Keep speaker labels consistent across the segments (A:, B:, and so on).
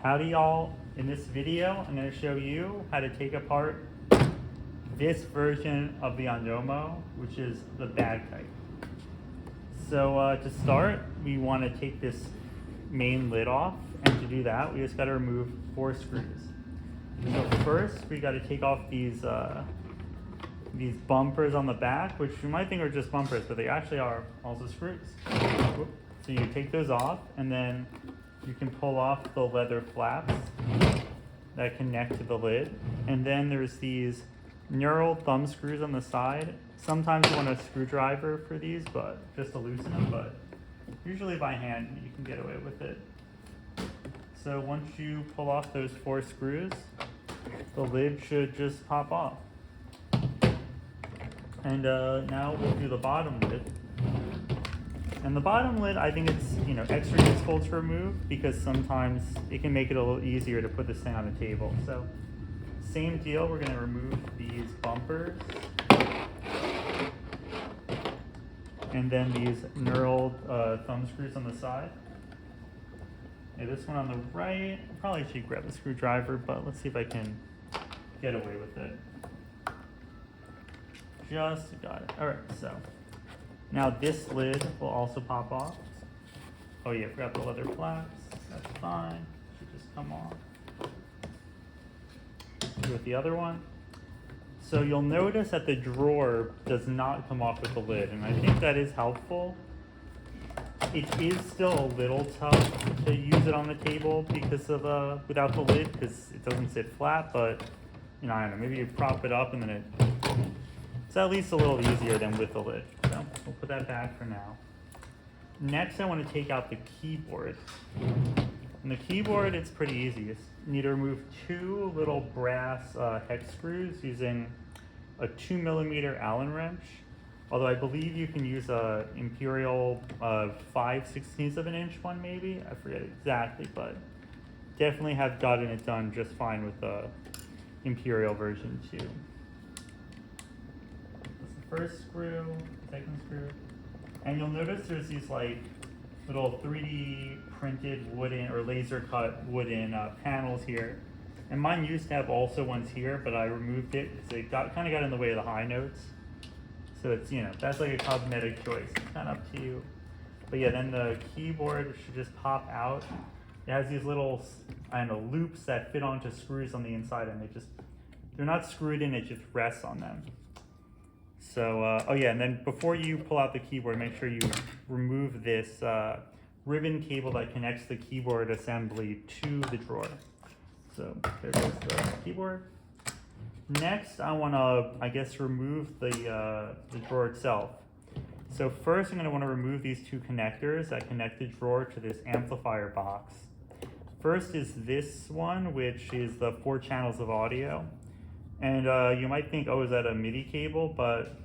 A: Howdy y'all, in this video I'm going to show you how to take apart this version of the Ondomo, which is the bag type. So to start, we want to take this main lid off, and to do that we just got to remove 4 screws. So first we got to take off these bumpers on the back, which you might think are just bumpers, but they actually are also screws. So you take those off, and then you can pull off the leather flaps that connect to the lid. And then there's these knurled thumb screws on the side. Sometimes you want a screwdriver for these, but just to loosen them, but usually by hand you can get away with it. So once you pull off those 4 screws, the lid should just pop off. And now we'll do the bottom lid. And the bottom lid, I think it's extra useful to remove because sometimes it can make it a little easier to put this thing on the table. So same deal, we're going to remove these bumpers and then these knurled thumb screws on the side. Okay, this one on the right, probably should grab a screwdriver, but let's see if I can get away with it. Just got it. All right, so now this lid will also pop off. Oh yeah, forgot the leather flaps. That's fine. Should just come off. Do with the other one. So you'll notice that the drawer does not come off with the lid, and I think that is helpful. It is still a little tough to use it on the table because of without the lid, because it doesn't sit flat. But I don't know. Maybe you prop it up and then it's at least a little easier than with the lid. So we'll put that back for now. Next, I want to take out the keyboard. And the keyboard, it's pretty easy. You need to remove 2 little brass hex screws using a 2mm Allen wrench. Although I believe you can use a Imperial 5/16 of an inch one, maybe. I forget exactly, but definitely have gotten it done just fine with the Imperial version 2. First screw, second screw, and you'll notice there's these like little 3D printed wooden or laser cut wooden panels here, and mine used to have also ones here, but I removed it because it kind of got in the way of the high notes. So it's that's like a cosmetic choice. It's kind of up to you. But yeah, then the keyboard should just pop out. It has these little loops that fit onto screws on the inside, and they're not screwed in. It just rests on them. So, oh yeah, and then before you pull out the keyboard, make sure you remove this ribbon cable that connects the keyboard assembly to the drawer. So there goes the keyboard. Next, I want to, remove the drawer itself. So first, I'm going to want to remove these 2 connectors that connect the drawer to this amplifier box. First is this one, which is the 4 channels of audio. And you might think, oh, is that a MIDI cable? But,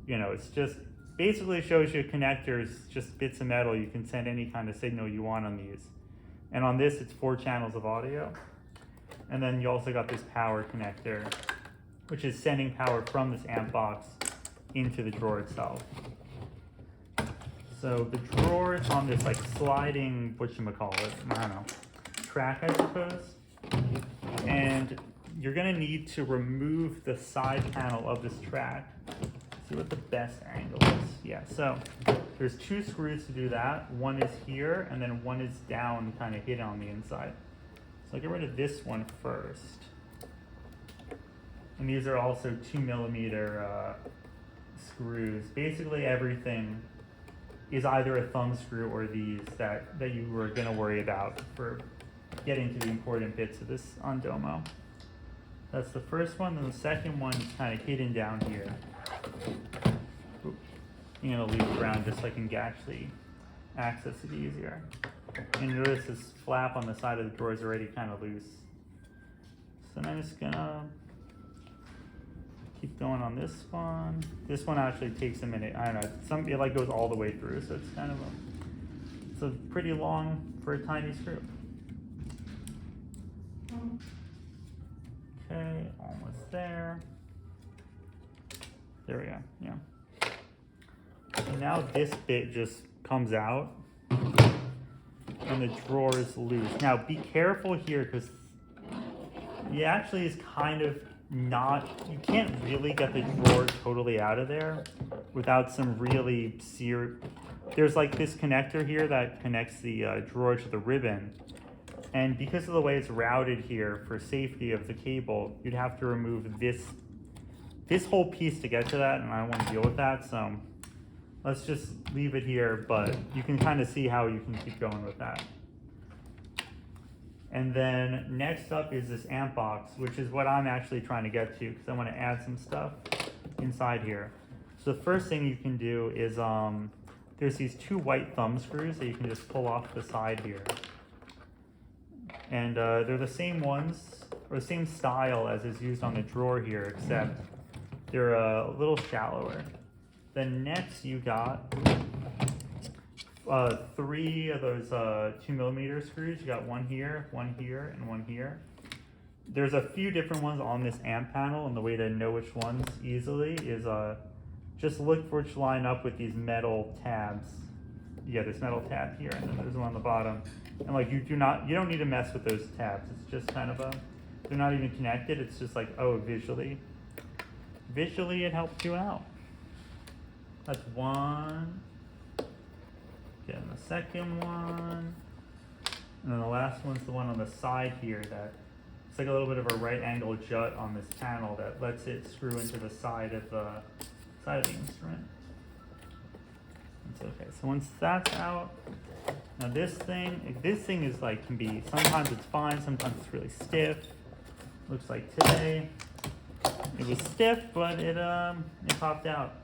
A: it's just basically shows you connectors, just bits of metal. You can send any kind of signal you want on these. And on this, it's 4 channels of audio. And then you also got this power connector, which is sending power from this amp box into the drawer itself. So the drawer is on this like sliding, whatchamacallit, I don't know, track, I suppose. And you're gonna need to remove the side panel of this track. See what the best angle is. Yeah, so there's 2 screws to do that. One is here, and then one is down, kind of hidden on the inside. So I'll get rid of this one first. And these are also 2mm screws. Basically everything is either a thumb screw or these that you were gonna worry about for getting to the important bits of this Ondomo. That's the first one, and the second one is kind of hidden down here. Oop. I'm gonna leave it around just so I can actually access it easier. And notice this flap on the side of the drawer is already kind of loose. So I'm just gonna keep going on this one. This one actually takes a minute. I don't know, it like goes all the way through, so it's kind of it's a pretty long for a tiny screw. Okay, almost there. There we go, yeah. So now this bit just comes out. and the drawer is loose. Now be careful here because it actually is kind of not, you can't really get the drawer totally out of there without some really there's like this connector here that connects the drawer to the ribbon. And because of the way it's routed here for safety of the cable, you'd have to remove this whole piece to get to that, and I don't want to deal with that, so let's just leave it here, but you can kind of see how you can keep going with that. And then next up is this amp box, which is what I'm actually trying to get to because I want to add some stuff inside here. So the first thing you can do is there's these two white thumb screws that you can just pull off the side here. And they're the same ones, or the same style as is used on the drawer here, except they're a little shallower. Then next you got 3 of those 2mm screws. You got one here, and one here. There's a few different ones on this amp panel, and the way to know which ones easily is just look for which line up with these metal tabs. Yeah, this metal tab here, and then there's one on the bottom. And like you don't need to mess with those tabs. It's just kind of they're not even connected. It's just like, oh, visually it helps you out. That's one. Getting the second one. And then the last one's the one on the side here that it's like a little bit of a right angle jut on this panel that lets it screw into the side of the instrument. It's okay. So once that's out, now this thing is like, can be, sometimes it's fine, sometimes it's really stiff. Looks like today it was stiff, but it popped out.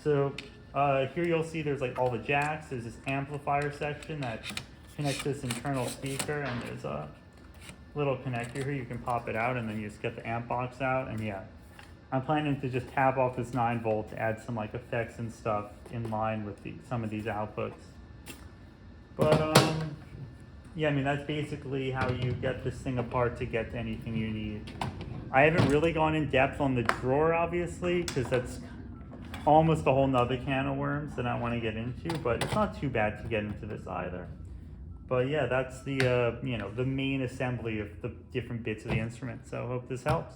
A: So here you'll see there's like all the jacks. There's this amplifier section that connects this internal speaker, and there's a little connector here. You can pop it out, and then you just get the amp box out. And yeah, I'm planning to just tab off this 9-volt to add some like effects and stuff in line with some of these outputs. But yeah, I mean that's basically how you get this thing apart to get to anything you need. I haven't really gone in depth on the drawer, obviously, because that's almost a whole nother can of worms that I want to get into, but it's not too bad to get into this either. But yeah, that's the the main assembly of the different bits of the instrument. So I hope this helps.